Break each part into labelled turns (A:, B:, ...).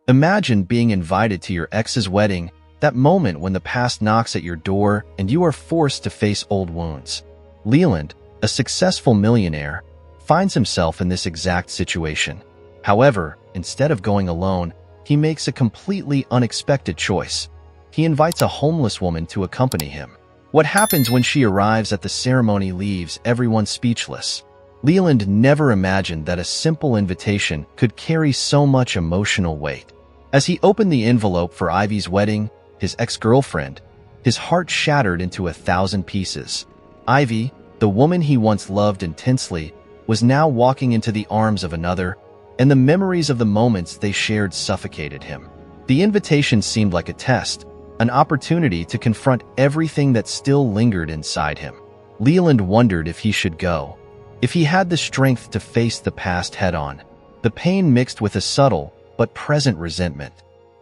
A: Imagine being invited to your ex's wedding, that moment when the past knocks at your door and you are forced to face old wounds. Leland, a successful millionaire, finds himself in this exact situation. However, instead of going alone, he makes a completely unexpected choice. He invites a homeless woman to accompany him. What happens when she arrives at the ceremony leaves everyone speechless. Leland never imagined that a simple invitation could carry so much emotional weight. As he opened the envelope for Ivy's wedding, his ex-girlfriend, his heart shattered into 1,000 pieces. Ivy, the woman he once loved intensely, was now walking into the arms of another, and the memories of the moments they shared suffocated him. The invitation seemed like a test, an opportunity to confront everything that still lingered inside him. Leland wondered if he should go, if he had the strength to face the past head-on. The pain mixed with a subtle but present resentment.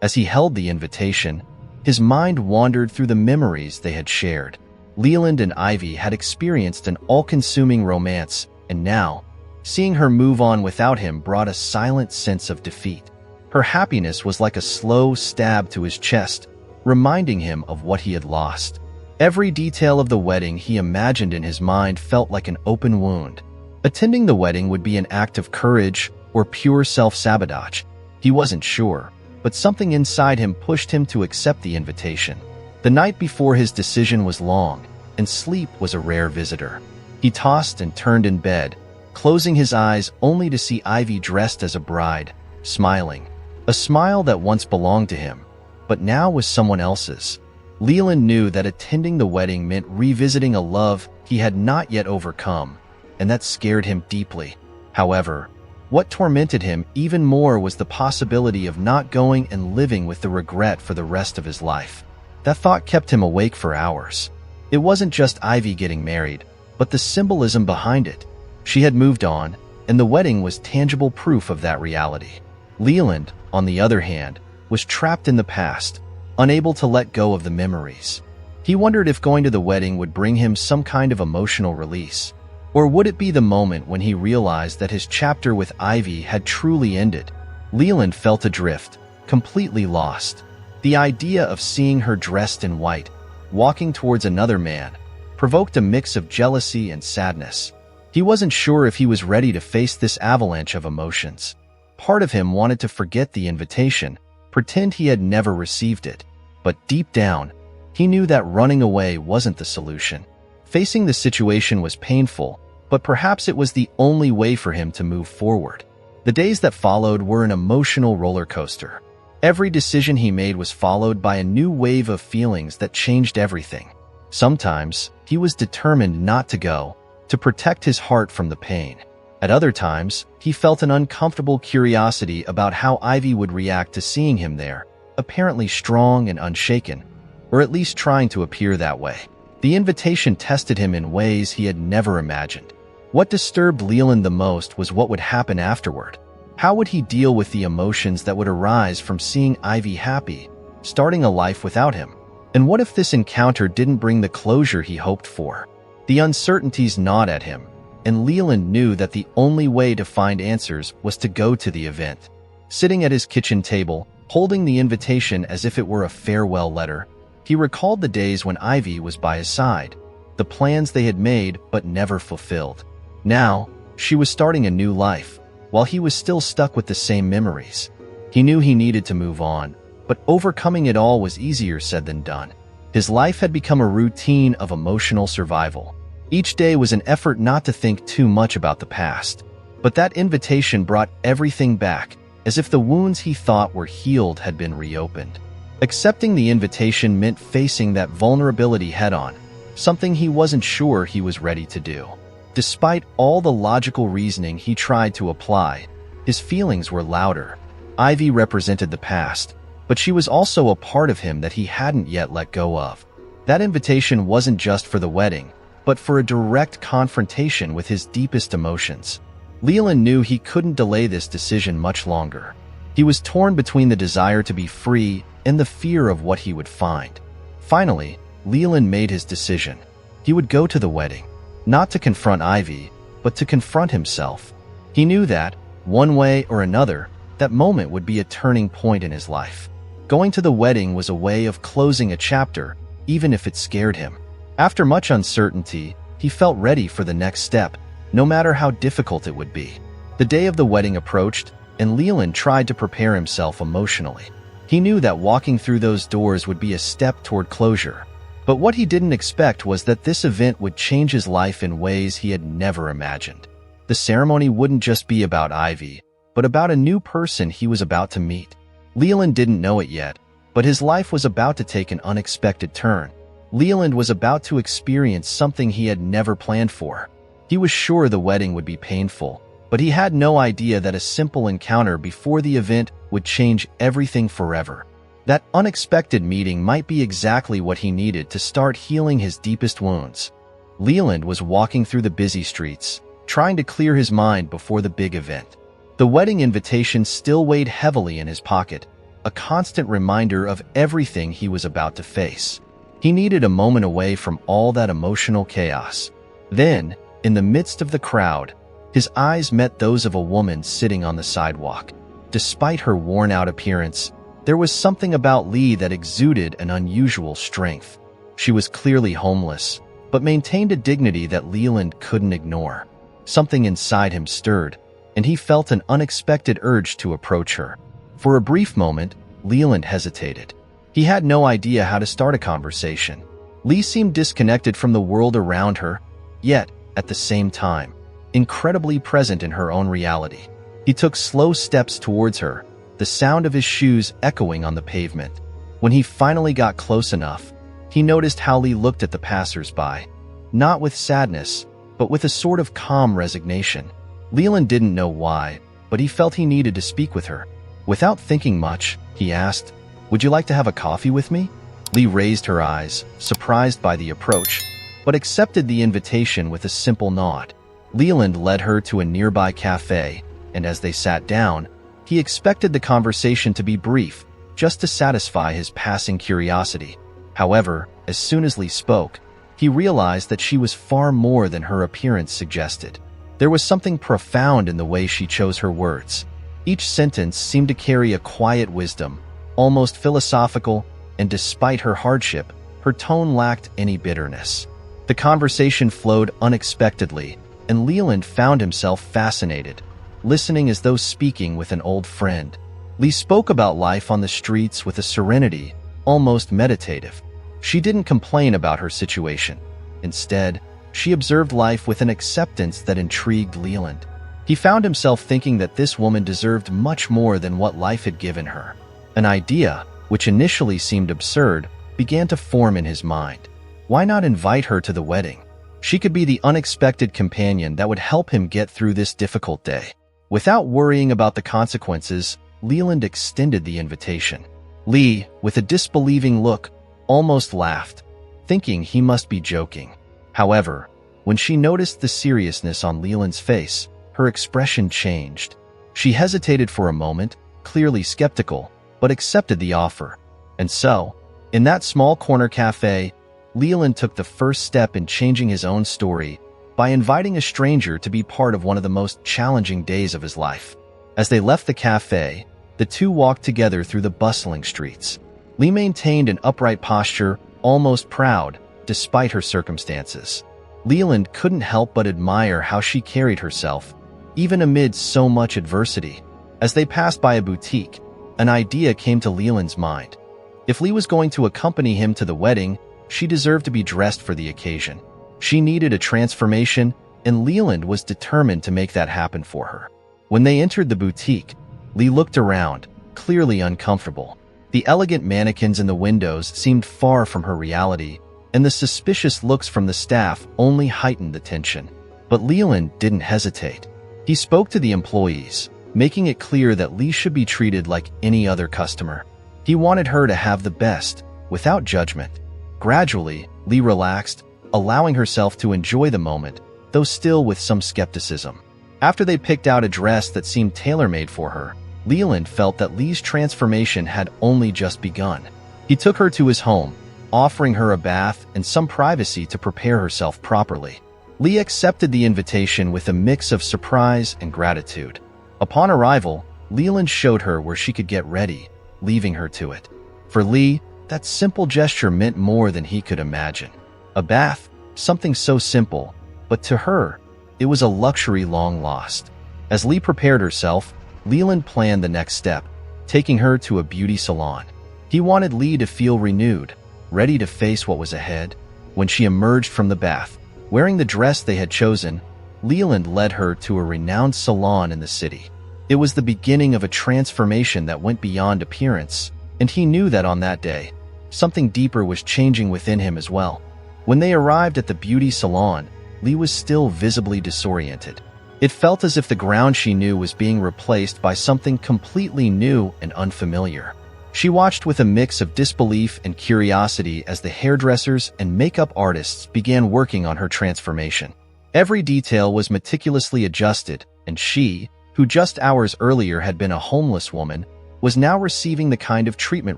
A: As he held the invitation, his mind wandered through the memories they had shared. Leland and Ivy had experienced an all-consuming romance, and now, seeing her move on without him brought a silent sense of defeat. Her happiness was like a slow stab to his chest, reminding him of what he had lost. Every detail of the wedding he imagined in his mind felt like an open wound. Attending the wedding would be an act of courage or pure self-sabotage. He wasn't sure, but something inside him pushed him to accept the invitation. The night before his decision was long, and sleep was a rare visitor. He tossed and turned in bed, closing his eyes only to see Ivy dressed as a bride, smiling. A smile that once belonged to him, but now was someone else's. Leland knew that attending the wedding meant revisiting a love he had not yet overcome, and that scared him deeply. However, what tormented him even more was the possibility of not going and living with the regret for the rest of his life. That thought kept him awake for hours. It wasn't just Ivy getting married, but the symbolism behind it. She had moved on, and the wedding was tangible proof of that reality. Leland, on the other hand, was trapped in the past, unable to let go of the memories. He wondered if going to the wedding would bring him some kind of emotional release. Or would it be the moment when he realized that his chapter with Ivy had truly ended? Leland felt adrift, completely lost. The idea of seeing her dressed in white, walking towards another man, provoked a mix of jealousy and sadness. He wasn't sure if he was ready to face this avalanche of emotions. Part of him wanted to forget the invitation, pretend he had never received it. But deep down, he knew that running away wasn't the solution. Facing the situation was painful, but perhaps it was the only way for him to move forward. The days that followed were an emotional roller coaster. Every decision he made was followed by a new wave of feelings that changed everything. Sometimes, he was determined not to go, to protect his heart from the pain. At other times, he felt an uncomfortable curiosity about how Ivy would react to seeing him there, apparently strong and unshaken, or at least trying to appear that way. The invitation tested him in ways he had never imagined. What disturbed Leland the most was what would happen afterward. How would he deal with the emotions that would arise from seeing Ivy happy, starting a life without him? And what if this encounter didn't bring the closure he hoped for? The uncertainties gnawed at him, and Leland knew that the only way to find answers was to go to the event. Sitting at his kitchen table, holding the invitation as if it were a farewell letter, he recalled the days when Ivy was by his side, the plans they had made but never fulfilled. Now, she was starting a new life, while he was still stuck with the same memories. He knew he needed to move on, but overcoming it all was easier said than done. His life had become a routine of emotional survival. Each day was an effort not to think too much about the past. But that invitation brought everything back, as if the wounds he thought were healed had been reopened. Accepting the invitation meant facing that vulnerability head-on, something he wasn't sure he was ready to do. Despite all the logical reasoning he tried to apply, his feelings were louder. Ivy represented the past, but she was also a part of him that he hadn't yet let go of. That invitation wasn't just for the wedding, but for a direct confrontation with his deepest emotions. Leland knew he couldn't delay this decision much longer. He was torn between the desire to be free and the fear of what he would find. Finally, Leland made his decision. He would go to the wedding, not to confront Ivy, but to confront himself. He knew that, one way or another, that moment would be a turning point in his life. Going to the wedding was a way of closing a chapter, even if it scared him. After much uncertainty, he felt ready for the next step, no matter how difficult it would be. The day of the wedding approached, and Leland tried to prepare himself emotionally. He knew that walking through those doors would be a step toward closure. But what he didn't expect was that this event would change his life in ways he had never imagined. The ceremony wouldn't just be about Ivy, but about a new person he was about to meet. Leland didn't know it yet, but his life was about to take an unexpected turn. Leland was about to experience something he had never planned for. He was sure the wedding would be painful, but he had no idea that a simple encounter before the event would change everything forever. That unexpected meeting might be exactly what he needed to start healing his deepest wounds. Leland was walking through the busy streets, trying to clear his mind before the big event. The wedding invitation still weighed heavily in his pocket, a constant reminder of everything he was about to face. He needed a moment away from all that emotional chaos. Then, in the midst of the crowd, his eyes met those of a woman sitting on the sidewalk. Despite her worn-out appearance, there was something about Lee that exuded an unusual strength. She was clearly homeless, but maintained a dignity that Leland couldn't ignore. Something inside him stirred, and he felt an unexpected urge to approach her. For a brief moment, Leland hesitated. He had no idea how to start a conversation. Lee seemed disconnected from the world around her, yet, at the same time, incredibly present in her own reality. He took slow steps towards her, the sound of his shoes echoing on the pavement. When he finally got close enough, he noticed how Lee looked at the passers-by, not with sadness, but with a sort of calm resignation. Leland didn't know why, but he felt he needed to speak with her. Without thinking much, he asked, "Would you like to have a coffee with me?" Lee raised her eyes, surprised by the approach, but accepted the invitation with a simple nod. Leland led her to a nearby cafe, and as they sat down, he expected the conversation to be brief, just to satisfy his passing curiosity. However, as soon as Lee spoke, he realized that she was far more than her appearance suggested. There was something profound in the way she chose her words. Each sentence seemed to carry a quiet wisdom, almost philosophical, and despite her hardship, her tone lacked any bitterness. The conversation flowed unexpectedly, and Leland found himself fascinated, listening as though speaking with an old friend. Lee spoke about life on the streets with a serenity, almost meditative. She didn't complain about her situation. Instead, she observed life with an acceptance that intrigued Leland. He found himself thinking that this woman deserved much more than what life had given her. An idea, which initially seemed absurd, began to form in his mind. Why not invite her to the wedding? She could be the unexpected companion that would help him get through this difficult day. Without worrying about the consequences, Leland extended the invitation. Lee, with a disbelieving look, almost laughed, thinking he must be joking. However, when she noticed the seriousness on Leland's face, her expression changed. She hesitated for a moment, clearly skeptical, but accepted the offer. And so, in that small corner cafe, Leland took the first step in changing his own story by inviting a stranger to be part of one of the most challenging days of his life. As they left the cafe, the two walked together through the bustling streets. Lee maintained an upright posture, almost proud, despite her circumstances. Leland couldn't help but admire how she carried herself, even amid so much adversity. As they passed by a boutique, an idea came to Leland's mind. If Lee was going to accompany him to the wedding, she deserved to be dressed for the occasion. She needed a transformation, and Leland was determined to make that happen for her. When they entered the boutique, Lee looked around, clearly uncomfortable. The elegant mannequins in the windows seemed far from her reality, and the suspicious looks from the staff only heightened the tension. But Leland didn't hesitate. He spoke to the employees, making it clear that Lee should be treated like any other customer. He wanted her to have the best, without judgment. Gradually, Lee relaxed, allowing herself to enjoy the moment, though still with some skepticism. After they picked out a dress that seemed tailor-made for her, Leland felt that Lee's transformation had only just begun. He took her to his home, offering her a bath and some privacy to prepare herself properly. Lee accepted the invitation with a mix of surprise and gratitude. Upon arrival, Leland showed her where she could get ready, leaving her to it. For Lee, that simple gesture meant more than he could imagine. A bath, something so simple, but to her, it was a luxury long lost. As Lee prepared herself, Leland planned the next step, taking her to a beauty salon. He wanted Lee to feel renewed, ready to face what was ahead. When she emerged from the bath, wearing the dress they had chosen, Leland led her to a renowned salon in the city. It was the beginning of a transformation that went beyond appearance, and he knew that on that day, something deeper was changing within him as well. When they arrived at the beauty salon, Lee was still visibly disoriented. It felt as if the ground she knew was being replaced by something completely new and unfamiliar. She watched with a mix of disbelief and curiosity as the hairdressers and makeup artists began working on her transformation. Every detail was meticulously adjusted, and she, who just hours earlier had been a homeless woman, was now receiving the kind of treatment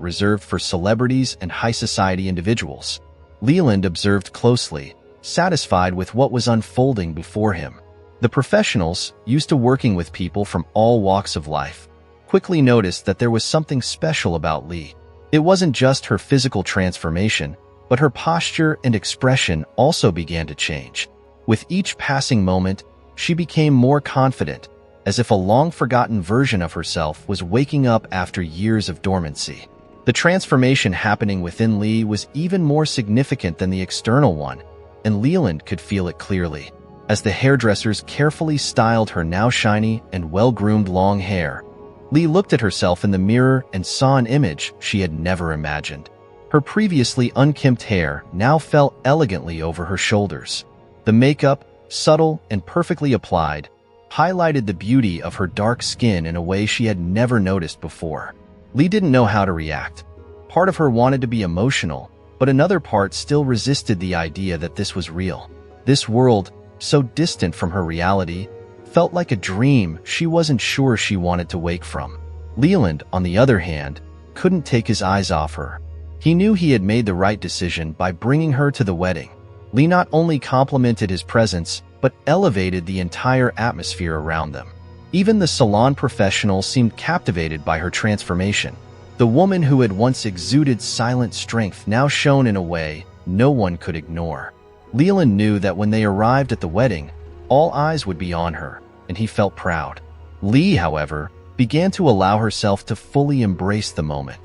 A: reserved for celebrities and high-society individuals. Leland observed closely, satisfied with what was unfolding before him. The professionals, used to working with people from all walks of life, quickly noticed that there was something special about Lee. It wasn't just her physical transformation, but her posture and expression also began to change. With each passing moment, she became more confident, as if a long-forgotten version of herself was waking up after years of dormancy. The transformation happening within Lee was even more significant than the external one, and Leland could feel it clearly. As the hairdressers carefully styled her now shiny and well-groomed long hair, Lee looked at herself in the mirror and saw an image she had never imagined. Her previously unkempt hair now fell elegantly over her shoulders. The makeup, subtle and perfectly applied, highlighted the beauty of her dark skin in a way she had never noticed before. Lee didn't know how to react. Part of her wanted to be emotional, but another part still resisted the idea that this was real. This world, so distant from her reality, felt like a dream she wasn't sure she wanted to wake from. Leland, on the other hand, couldn't take his eyes off her. He knew he had made the right decision by bringing her to the wedding. Lee not only complimented his presence, but elevated the entire atmosphere around them. Even the salon professionals seemed captivated by her transformation. The woman who had once exuded silent strength now shone in a way no one could ignore. Leland knew that when they arrived at the wedding, all eyes would be on her, and he felt proud. Lee, however, began to allow herself to fully embrace the moment.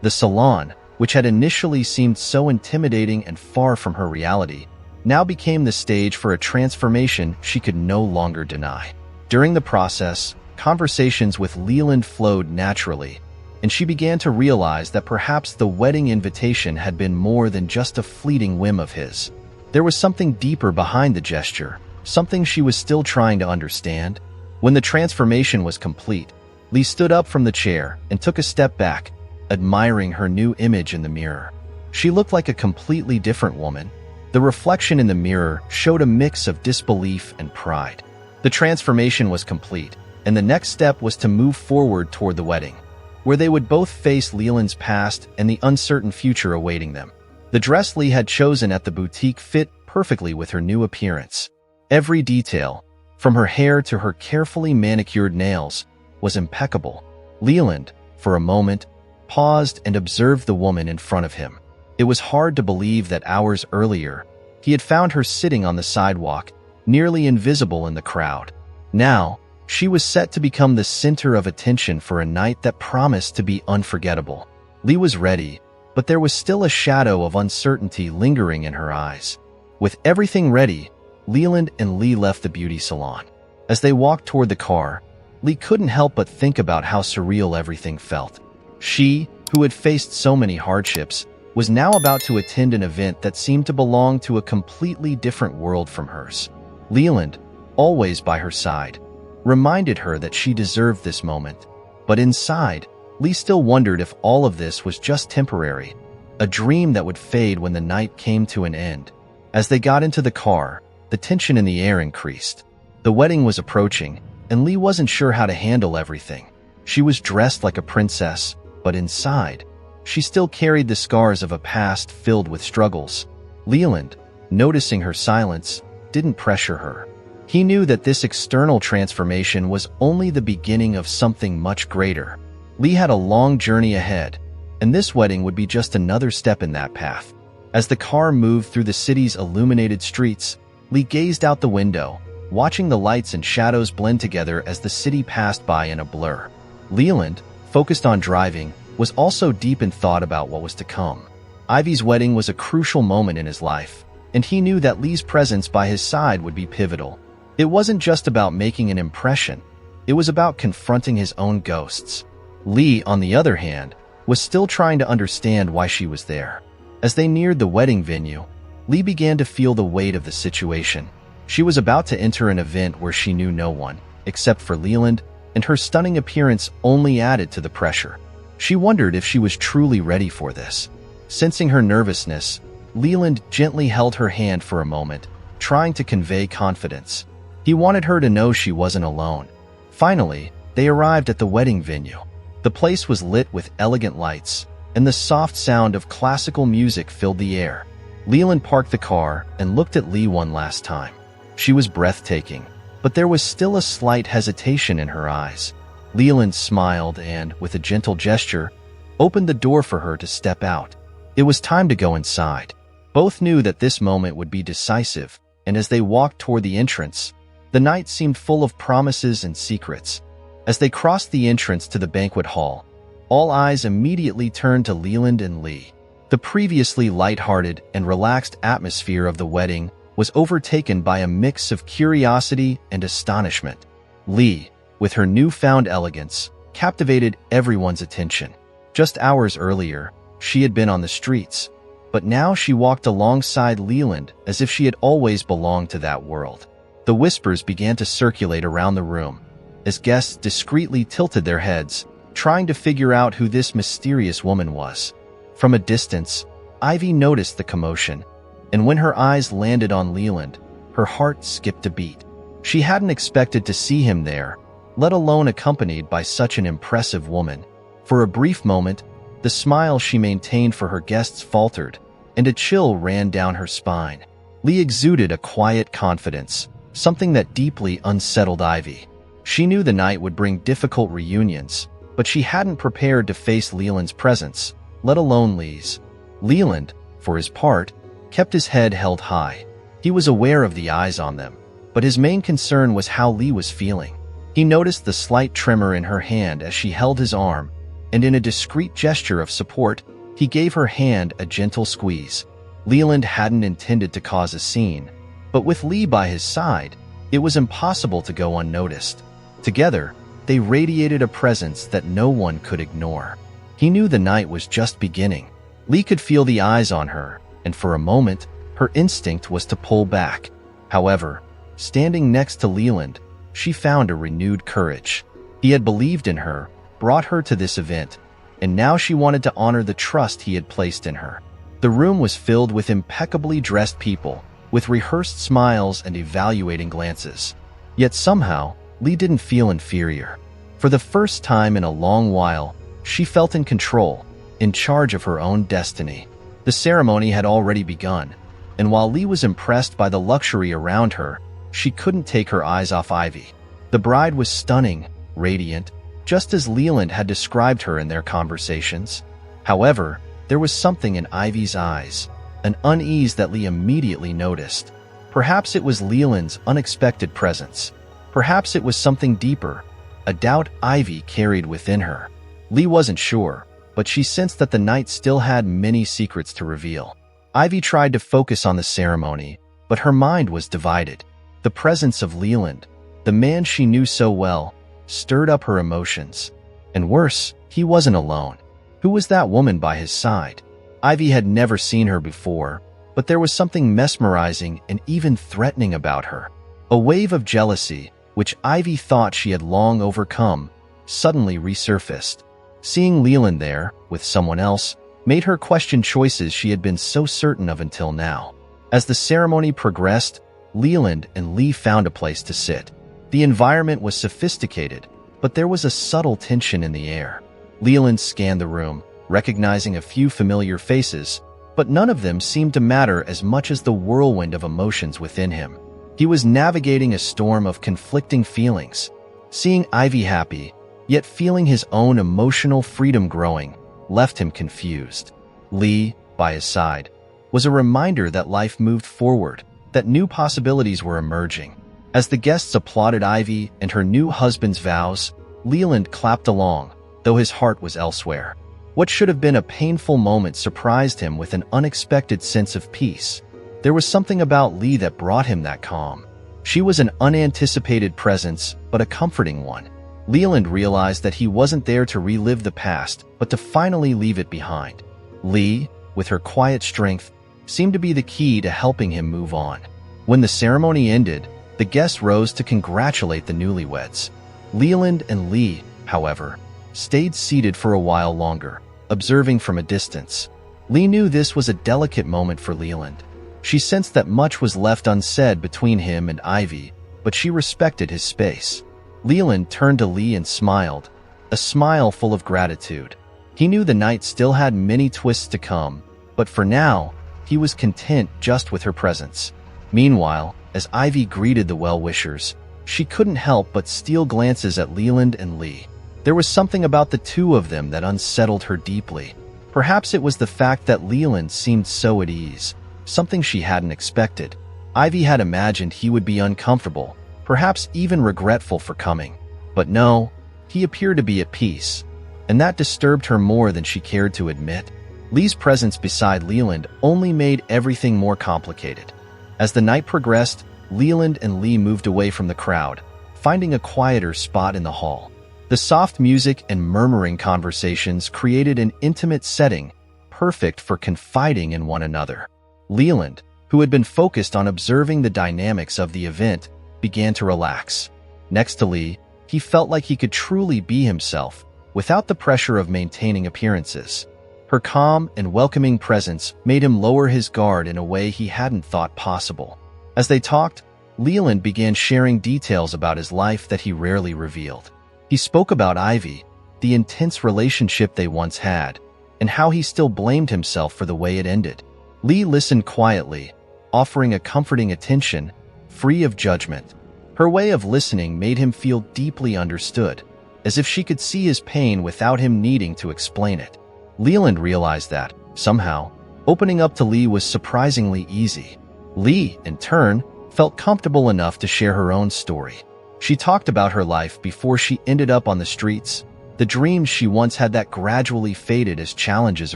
A: The salon, which had initially seemed so intimidating and far from her reality, now became the stage for a transformation she could no longer deny. During the process, conversations with Leland flowed naturally, and she began to realize that perhaps the wedding invitation had been more than just a fleeting whim of his. There was something deeper behind the gesture, something she was still trying to understand. When the transformation was complete, Lee stood up from the chair and took a step back, admiring her new image in the mirror. She looked like a completely different woman. The reflection in the mirror showed a mix of disbelief and pride. The transformation was complete, and the next step was to move forward toward the wedding, where they would both face Leland's past and the uncertain future awaiting them. The dress Lee had chosen at the boutique fit perfectly with her new appearance. Every detail, from her hair to her carefully manicured nails, was impeccable. Leland, for a moment, paused and observed the woman in front of him. It was hard to believe that hours earlier, he had found her sitting on the sidewalk, nearly invisible in the crowd. Now, she was set to become the center of attention for a night that promised to be unforgettable. Lee was ready, but there was still a shadow of uncertainty lingering in her eyes. With everything ready, Leland and Lee left the beauty salon. As they walked toward the car, Lee couldn't help but think about how surreal everything felt. She, who had faced so many hardships, was now about to attend an event that seemed to belong to a completely different world from hers. Leland, always by her side, reminded her that she deserved this moment. But inside, Lee still wondered if all of this was just temporary, a dream that would fade when the night came to an end. As they got into the car, the tension in the air increased. The wedding was approaching, and Lee wasn't sure how to handle everything. She was dressed like a princess, but inside, she still carried the scars of a past filled with struggles. Leland, noticing her silence, didn't pressure her. He knew that this external transformation was only the beginning of something much greater. Lee had a long journey ahead, and this wedding would be just another step in that path. As the car moved through the city's illuminated streets, Lee gazed out the window, watching the lights and shadows blend together as the city passed by in a blur. Leland, focused on driving, was also deep in thought about what was to come. Ivy's wedding was a crucial moment in his life, and he knew that Lee's presence by his side would be pivotal. It wasn't just about making an impression, it was about confronting his own ghosts. Lee, on the other hand, was still trying to understand why she was there. As they neared the wedding venue, Lee began to feel the weight of the situation. She was about to enter an event where she knew no one, except for Leland, and her stunning appearance only added to the pressure. She wondered if she was truly ready for this. Sensing her nervousness, Leland gently held her hand for a moment, trying to convey confidence. He wanted her to know she wasn't alone. Finally, they arrived at the wedding venue. The place was lit with elegant lights, and the soft sound of classical music filled the air. Leland parked the car and looked at Lee one last time. She was breathtaking, but there was still a slight hesitation in her eyes. Leland smiled and, with a gentle gesture, opened the door for her to step out. It was time to go inside. Both knew that this moment would be decisive, and as they walked toward the entrance, the night seemed full of promises and secrets. As they crossed the entrance to the banquet hall, all eyes immediately turned to Leland and Lee. The previously lighthearted and relaxed atmosphere of the wedding was overtaken by a mix of curiosity and astonishment. Lee, with her newfound elegance, captivated everyone's attention. Just hours earlier, she had been on the streets, but now she walked alongside Leland as if she had always belonged to that world. The whispers began to circulate around the room, as guests discreetly tilted their heads, trying to figure out who this mysterious woman was. From a distance, Ivy noticed the commotion, and when her eyes landed on Leland, her heart skipped a beat. She hadn't expected to see him there, let alone accompanied by such an impressive woman. For a brief moment, the smile she maintained for her guests faltered, and a chill ran down her spine. Lee exuded a quiet confidence, something that deeply unsettled Ivy. She knew the night would bring difficult reunions, but she hadn't prepared to face Leland's presence, let alone Lee's. Leland, for his part, kept his head held high. He was aware of the eyes on them, but his main concern was how Lee was feeling. He noticed the slight tremor in her hand as she held his arm, and in a discreet gesture of support, he gave her hand a gentle squeeze. Leland hadn't intended to cause a scene, but with Lee by his side, it was impossible to go unnoticed. Together, they radiated a presence that no one could ignore. He knew the night was just beginning. Lee could feel the eyes on her, and for a moment, her instinct was to pull back. However, standing next to Leland, she found a renewed courage. He had believed in her, brought her to this event, and now she wanted to honor the trust he had placed in her. The room was filled with impeccably dressed people, with rehearsed smiles and evaluating glances. Yet somehow, Lee didn't feel inferior. For the first time in a long while, she felt in control, in charge of her own destiny. The ceremony had already begun, and while Lee was impressed by the luxury around her, she couldn't take her eyes off Ivy. The bride was stunning, radiant, just as Leland had described her in their conversations. However, there was something in Ivy's eyes, an unease that Lee immediately noticed. Perhaps it was Leland's unexpected presence. Perhaps it was something deeper, a doubt Ivy carried within her. Lee wasn't sure, but she sensed that the night still had many secrets to reveal. Ivy tried to focus on the ceremony, but her mind was divided. The presence of Leland, the man she knew so well, stirred up her emotions. And worse, he wasn't alone. Who was that woman by his side? Ivy had never seen her before, but there was something mesmerizing and even threatening about her. A wave of jealousy, which Ivy thought she had long overcome, suddenly resurfaced. Seeing Leland there, with someone else, made her question choices she had been so certain of until now. As the ceremony progressed, Leland and Lee found a place to sit. The environment was sophisticated, but there was a subtle tension in the air. Leland scanned the room, recognizing a few familiar faces, but none of them seemed to matter as much as the whirlwind of emotions within him. He was navigating a storm of conflicting feelings. Seeing Ivy happy, yet feeling his own emotional freedom growing, left him confused. Lee, by his side, was a reminder that life moved forward, that new possibilities were emerging. As the guests applauded Ivy and her new husband's vows, Leland clapped along, though his heart was elsewhere. What should have been a painful moment surprised him with an unexpected sense of peace. There was something about Lee that brought him that calm. She was an unanticipated presence, but a comforting one. Leland realized that he wasn't there to relive the past, but to finally leave it behind. Lee, with her quiet strength, seemed to be the key to helping him move on. When the ceremony ended, the guests rose to congratulate the newlyweds. Leland and Lee, however, stayed seated for a while longer, observing from a distance. Lee knew this was a delicate moment for Leland. She sensed that much was left unsaid between him and Ivy, but she respected his space. Leland turned to Lee and smiled, a smile full of gratitude. He knew the night still had many twists to come, but for now, he was content just with her presence. Meanwhile, as Ivy greeted the well-wishers, she couldn't help but steal glances at Leland and Lee. There was something about the two of them that unsettled her deeply. Perhaps it was the fact that Leland seemed so at ease, something she hadn't expected. Ivy had imagined he would be uncomfortable, perhaps even regretful for coming. But no, he appeared to be at peace, and that disturbed her more than she cared to admit. Lee's presence beside Leland only made everything more complicated. As the night progressed, Leland and Lee moved away from the crowd, finding a quieter spot in the hall. The soft music and murmuring conversations created an intimate setting, perfect for confiding in one another. Leland, who had been focused on observing the dynamics of the event, began to relax. Next to Lee, he felt like he could truly be himself, without the pressure of maintaining appearances. Her calm and welcoming presence made him lower his guard in a way he hadn't thought possible. As they talked, Leland began sharing details about his life that he rarely revealed. He spoke about Ivy, the intense relationship they once had, and how he still blamed himself for the way it ended. Lee listened quietly, offering a comforting attention, free of judgment. Her way of listening made him feel deeply understood, as if she could see his pain without him needing to explain it. Leland realized that, somehow, opening up to Lee was surprisingly easy. Lee, in turn, felt comfortable enough to share her own story. She talked about her life before she ended up on the streets, the dreams she once had that gradually faded as challenges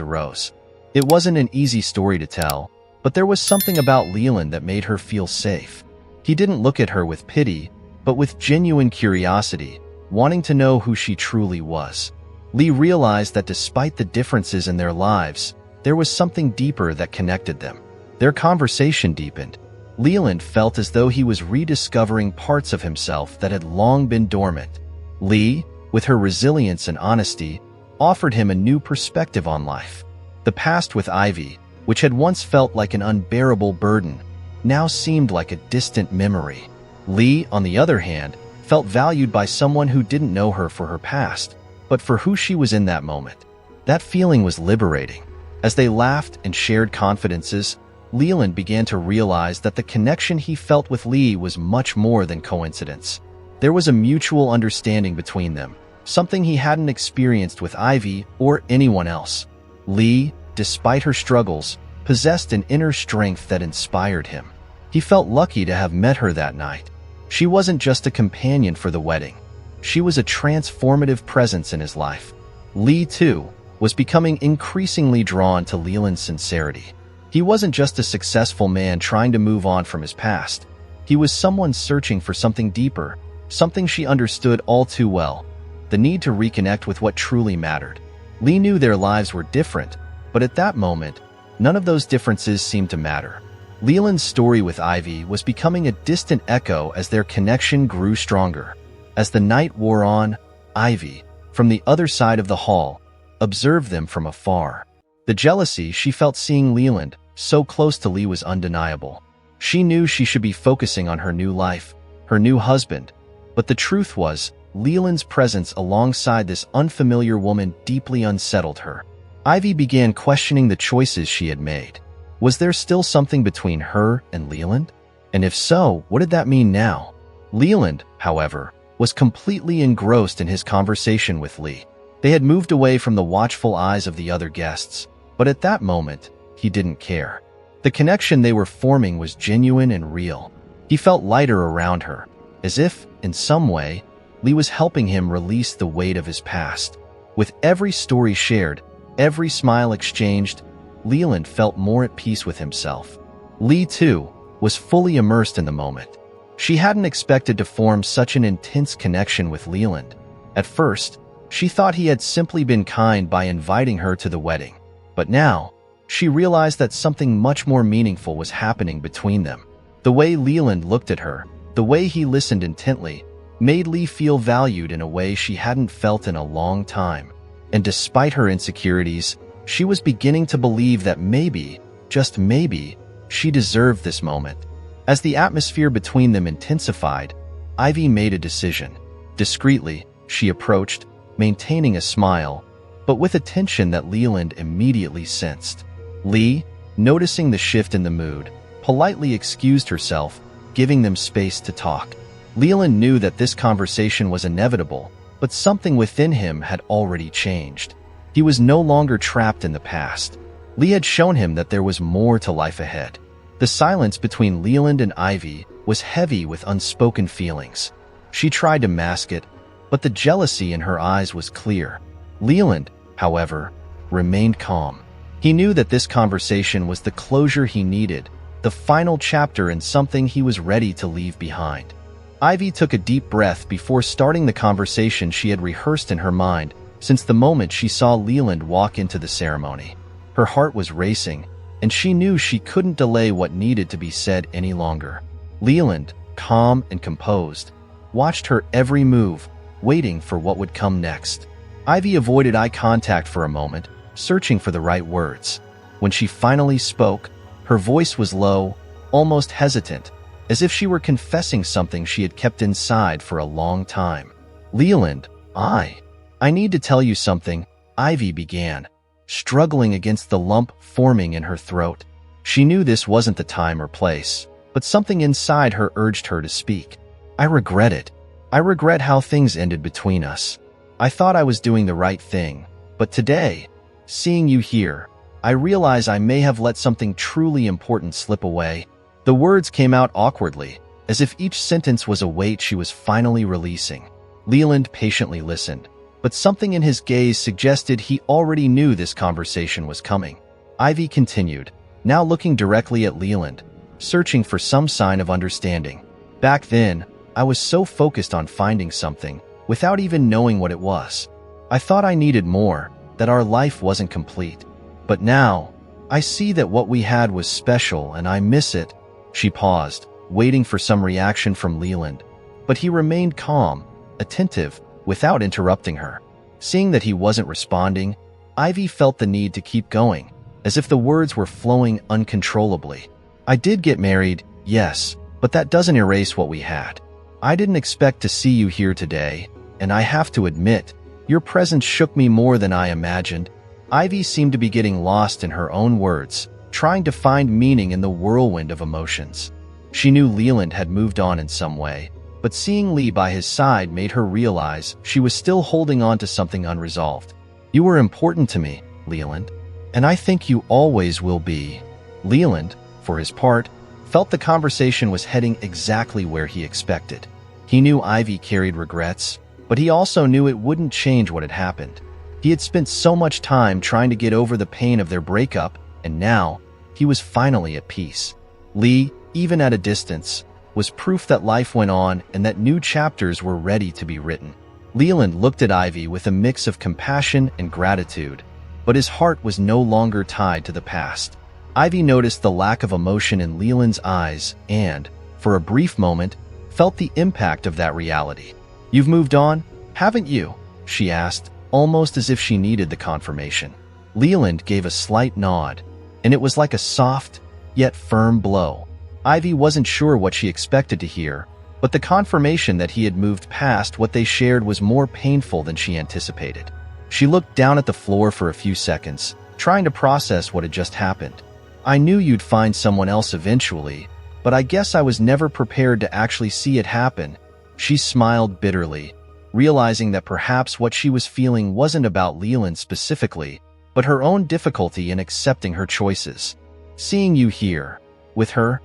A: arose. It wasn't an easy story to tell, but there was something about Leland that made her feel safe. He didn't look at her with pity, but with genuine curiosity, wanting to know who she truly was. Lee realized that despite the differences in their lives, there was something deeper that connected them. Their conversation deepened. Leland felt as though he was rediscovering parts of himself that had long been dormant. Lee, with her resilience and honesty, offered him a new perspective on life. The past with Ivy, which had once felt like an unbearable burden, now seemed like a distant memory. Lee, on the other hand, felt valued by someone who didn't know her for her past, but for who she was in that moment. That feeling was liberating. As they laughed and shared confidences, Leland began to realize that the connection he felt with Lee was much more than coincidence. There was a mutual understanding between them, something he hadn't experienced with Ivy or anyone else. Lee, despite her struggles, possessed an inner strength that inspired him. He felt lucky to have met her that night. She wasn't just a companion for the wedding. She was a transformative presence in his life. Lee, too, was becoming increasingly drawn to Leland's sincerity. He wasn't just a successful man trying to move on from his past. He was someone searching for something deeper, something she understood all too well, the need to reconnect with what truly mattered. Lee knew their lives were different, but at that moment, none of those differences seemed to matter. Leland's story with Ivy was becoming a distant echo as their connection grew stronger. As the night wore on, Ivy, from the other side of the hall, observed them from afar. The jealousy she felt seeing Leland so close to Lee was undeniable. She knew she should be focusing on her new life, her new husband, but the truth was, Leland's presence alongside this unfamiliar woman deeply unsettled her. Ivy began questioning the choices she had made. Was there still something between her and Leland? And if so, what did that mean now? Leland, however, was completely engrossed in his conversation with Lee. They had moved away from the watchful eyes of the other guests, but at that moment, he didn't care. The connection they were forming was genuine and real. He felt lighter around her, as if, in some way, Lee was helping him release the weight of his past. With every story shared, every smile exchanged, Leland felt more at peace with himself. Lee, too, was fully immersed in the moment. She hadn't expected to form such an intense connection with Leland. At first, she thought he had simply been kind by inviting her to the wedding. But now, she realized that something much more meaningful was happening between them. The way Leland looked at her, the way he listened intently, made Lee feel valued in a way she hadn't felt in a long time. And despite her insecurities, she was beginning to believe that maybe, just maybe, she deserved this moment. As the atmosphere between them intensified, Ivy made a decision. Discreetly, she approached, maintaining a smile, but with a tension that Leland immediately sensed. Lee, noticing the shift in the mood, politely excused herself, giving them space to talk. Leland knew that this conversation was inevitable, but something within him had already changed. He was no longer trapped in the past. Lee had shown him that there was more to life ahead. The silence between Leland and Ivy was heavy with unspoken feelings. She tried to mask it, but the jealousy in her eyes was clear. Leland, however, remained calm. He knew that this conversation was the closure he needed, the final chapter in something he was ready to leave behind. Ivy took a deep breath before starting the conversation she had rehearsed in her mind since the moment she saw Leland walk into the ceremony. Her heart was racing, and she knew she couldn't delay what needed to be said any longer. Leland, calm and composed, watched her every move, waiting for what would come next. Ivy avoided eye contact for a moment, searching for the right words. When she finally spoke, her voice was low, almost hesitant, as if she were confessing something she had kept inside for a long time. "Leland, I need to tell you something," Ivy began, struggling against the lump forming in her throat. She knew this wasn't the time or place, but something inside her urged her to speak. "I regret it. I regret how things ended between us. I thought I was doing the right thing, but today, seeing you here, I realize I may have let something truly important slip away." The words came out awkwardly, as if each sentence was a weight she was finally releasing. Leland patiently listened, but something in his gaze suggested he already knew this conversation was coming. Ivy continued, now looking directly at Leland, searching for some sign of understanding. "Back then, I was so focused on finding something, without even knowing what it was. I thought I needed more, that our life wasn't complete. But now, I see that what we had was special and I miss it." She paused, waiting for some reaction from Leland, but he remained calm, attentive, without interrupting her. Seeing that he wasn't responding, Ivy felt the need to keep going, as if the words were flowing uncontrollably. "I did get married, yes, but that doesn't erase what we had. I didn't expect to see you here today, and I have to admit, your presence shook me more than I imagined." Ivy seemed to be getting lost in her own words, trying to find meaning in the whirlwind of emotions. She knew Leland had moved on in some way, but seeing Lee by his side made her realize she was still holding on to something unresolved. "You were important to me, Leland, and I think you always will be." Leland, for his part, felt the conversation was heading exactly where he expected. He knew Ivy carried regrets, but he also knew it wouldn't change what had happened. He had spent so much time trying to get over the pain of their breakup, and now, he was finally at peace. Lee, even at a distance, was proof that life went on and that new chapters were ready to be written. Leland looked at Ivy with a mix of compassion and gratitude, but his heart was no longer tied to the past. Ivy noticed the lack of emotion in Leland's eyes and, for a brief moment, felt the impact of that reality. "You've moved on, haven't you?" she asked, almost as if she needed the confirmation. Leland gave a slight nod, and it was like a soft, yet firm blow. Ivy wasn't sure what she expected to hear, but the confirmation that he had moved past what they shared was more painful than she anticipated. She looked down at the floor for a few seconds, trying to process what had just happened. "I knew you'd find someone else eventually, but I guess I was never prepared to actually see it happen." She smiled bitterly, realizing that perhaps what she was feeling wasn't about Leland specifically, but her own difficulty in accepting her choices. "Seeing you here, with her,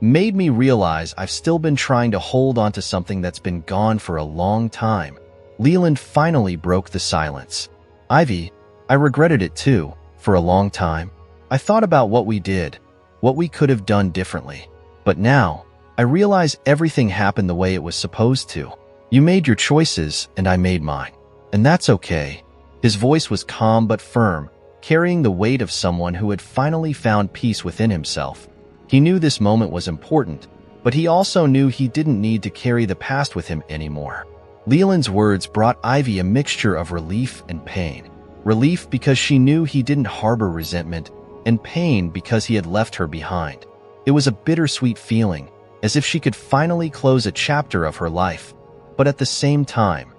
A: made me realize I've still been trying to hold on to something that's been gone for a long time." Leland finally broke the silence. "Ivy, I regretted it too, for a long time. I thought about what we did, what we could have done differently. But now, I realize everything happened the way it was supposed to. You made your choices, and I made mine. And that's okay." His voice was calm but firm, carrying the weight of someone who had finally found peace within himself. He knew this moment was important, but he also knew he didn't need to carry the past with him anymore. Leland's words brought Ivy a mixture of relief and pain. Relief because she knew he didn't harbor resentment, and pain because he had left her behind. It was a bittersweet feeling, as if she could finally close a chapter of her life, but at the same time,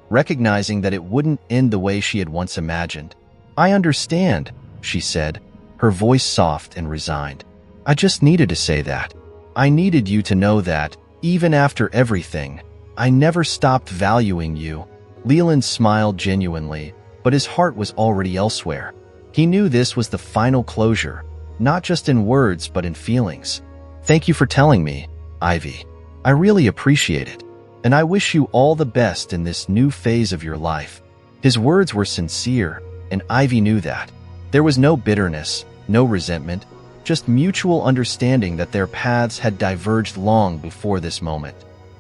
A: recognizing that it wouldn't end the way she had once imagined. "I understand," she said, her voice soft and resigned. "I just needed to say that. I needed you to know that, even after everything, I never stopped valuing you." Leland smiled genuinely, but his heart was already elsewhere. He knew this was the final closure, not just in words but in feelings. "Thank you for telling me, Ivy. I really appreciate it. And I wish you all the best in this new phase of your life." His words were sincere, and Ivy knew that. There was no bitterness, no resentment, just mutual understanding that their paths had diverged long before this moment.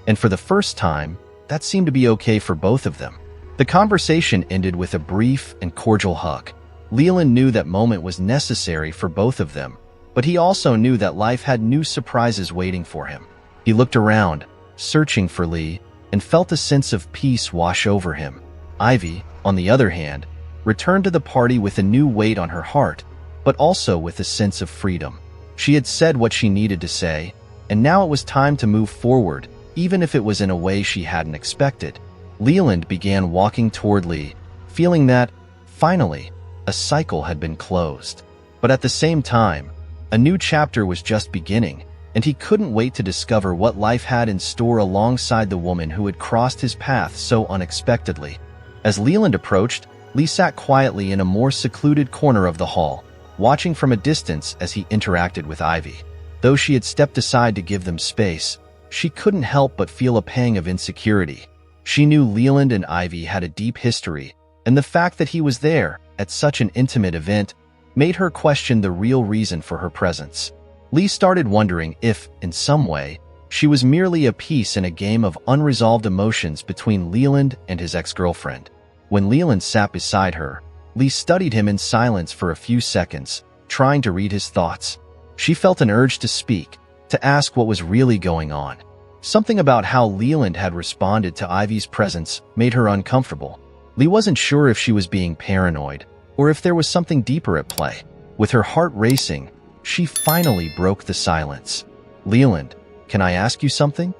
A: And for the first time, that seemed to be okay for both of them. The conversation ended with a brief and cordial hug. Leland knew that moment was necessary for both of them, but he also knew that life had new surprises waiting for him. He looked around, searching for Lee, and felt a sense of peace wash over him. Ivy, on the other hand, returned to the party with a new weight on her heart, but also with a sense of freedom. She had said what she needed to say, and now it was time to move forward, even if it was in a way she hadn't expected. Leland began walking toward Lee, feeling that, finally, a cycle had been closed. But at the same time, a new chapter was just beginning, and he couldn't wait to discover what life had in store alongside the woman who had crossed his path so unexpectedly. As Leland approached, Lee sat quietly in a more secluded corner of the hall, watching from a distance as he interacted with Ivy. Though she had stepped aside to give them space, she couldn't help but feel a pang of insecurity. She knew Leland and Ivy had a deep history, and the fact that he was there, at such an intimate event, made her question the real reason for her presence. Lee started wondering if, in some way, she was merely a piece in a game of unresolved emotions between Leland and his ex-girlfriend. When Leland sat beside her, Lee studied him in silence for a few seconds, trying to read his thoughts. She felt an urge to speak, to ask what was really going on. Something about how Leland had responded to Ivy's presence made her uncomfortable. Lee wasn't sure if she was being paranoid, or if there was something deeper at play. With her heart racing, she finally broke the silence. "Leland, can I ask you something?"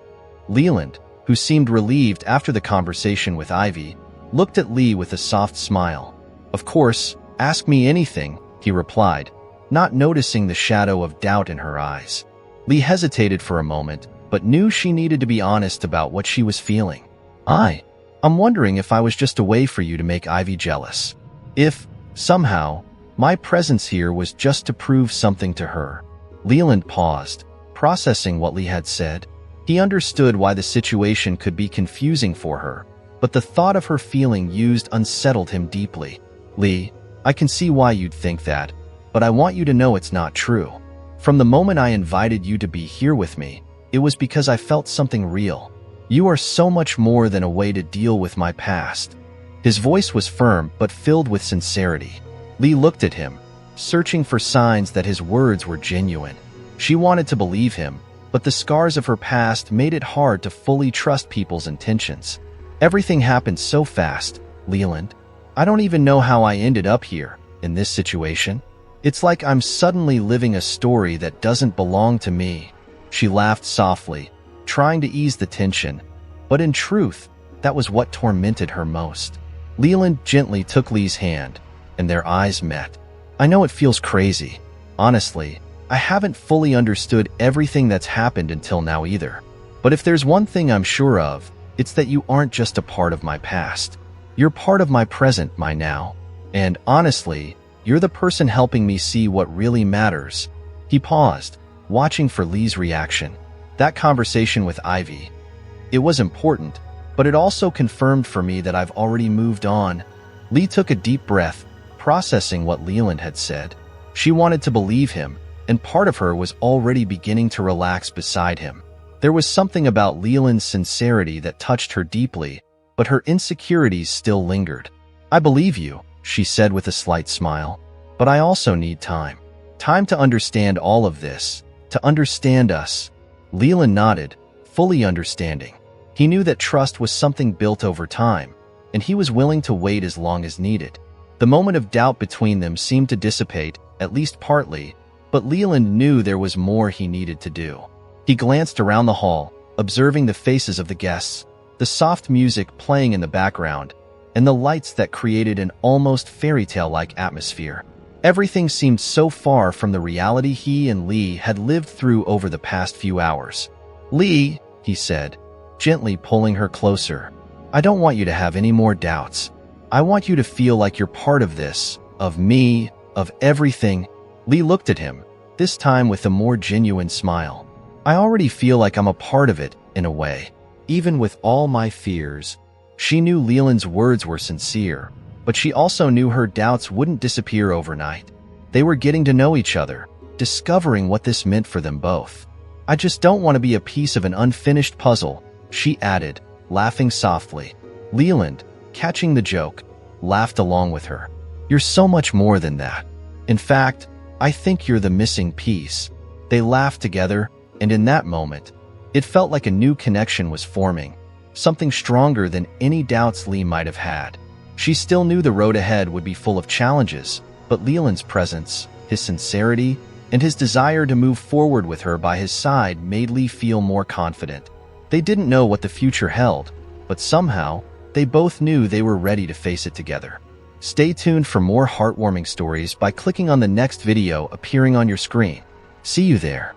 A: Leland, who seemed relieved after the conversation with Ivy, looked at Lee with a soft smile. "Of course, ask me anything," he replied, not noticing the shadow of doubt in her eyes. Lee hesitated for a moment, but knew she needed to be honest about what she was feeling. I'm wondering if I was just a way for you to make Ivy jealous. If, somehow, my presence here was just to prove something to her." Leland paused, processing what Lee had said. He understood why the situation could be confusing for her, but the thought of her feeling used unsettled him deeply. "Lee, I can see why you'd think that, but I want you to know it's not true. From the moment I invited you to be here with me, it was because I felt something real. You are so much more than a way to deal with my past." His voice was firm but filled with sincerity. Lee looked at him, searching for signs that his words were genuine. She wanted to believe him, but the scars of her past made it hard to fully trust people's intentions. "Everything happened so fast, Leland. I don't even know how I ended up here, in this situation. It's like I'm suddenly living a story that doesn't belong to me." She laughed softly, trying to ease the tension, but in truth, that was what tormented her most. Leland gently took Lee's hand, and their eyes met. "I know it feels crazy. Honestly, I haven't fully understood everything that's happened until now either. But if there's one thing I'm sure of, it's that you aren't just a part of my past. You're part of my present, my now. And honestly, you're the person helping me see what really matters." He paused, watching for Lee's reaction. That conversation with Ivy. It was important, but it also confirmed for me that I've already moved on. Lee took a deep breath, processing what Leland had said. She wanted to believe him, and part of her was already beginning to relax beside him. There was something about Leland's sincerity that touched her deeply, but her insecurities still lingered. "I believe you," she said with a slight smile. "But I also need time. Time to understand all of this, to understand us." Leland nodded, fully understanding. He knew that trust was something built over time, and he was willing to wait as long as needed. The moment of doubt between them seemed to dissipate, at least partly, but Leland knew there was more he needed to do. He glanced around the hall, observing the faces of the guests, the soft music playing in the background, and the lights that created an almost fairy tale-like atmosphere. Everything seemed so far from the reality he and Lee had lived through over the past few hours. "Lee," he said, gently pulling her closer, "I don't want you to have any more doubts. I want you to feel like you're part of this, of me, of everything." Lee looked at him, this time with a more genuine smile. "I already feel like I'm a part of it, in a way. Even with all my fears." She knew Leland's words were sincere, but she also knew her doubts wouldn't disappear overnight. They were getting to know each other, discovering what this meant for them both. "I just don't want to be a piece of an unfinished puzzle," she added, laughing softly. Leland, catching the joke, laughed along with her. "You're so much more than that. In fact, I think you're the missing piece." They laughed together, and in that moment, it felt like a new connection was forming, something stronger than any doubts Lee might have had. She still knew the road ahead would be full of challenges, but Leland's presence, his sincerity, and his desire to move forward with her by his side made Lee feel more confident. They didn't know what the future held, but somehow, they both knew they were ready to face it together. Stay tuned for more heartwarming stories by clicking on the next video appearing on your screen. See you there.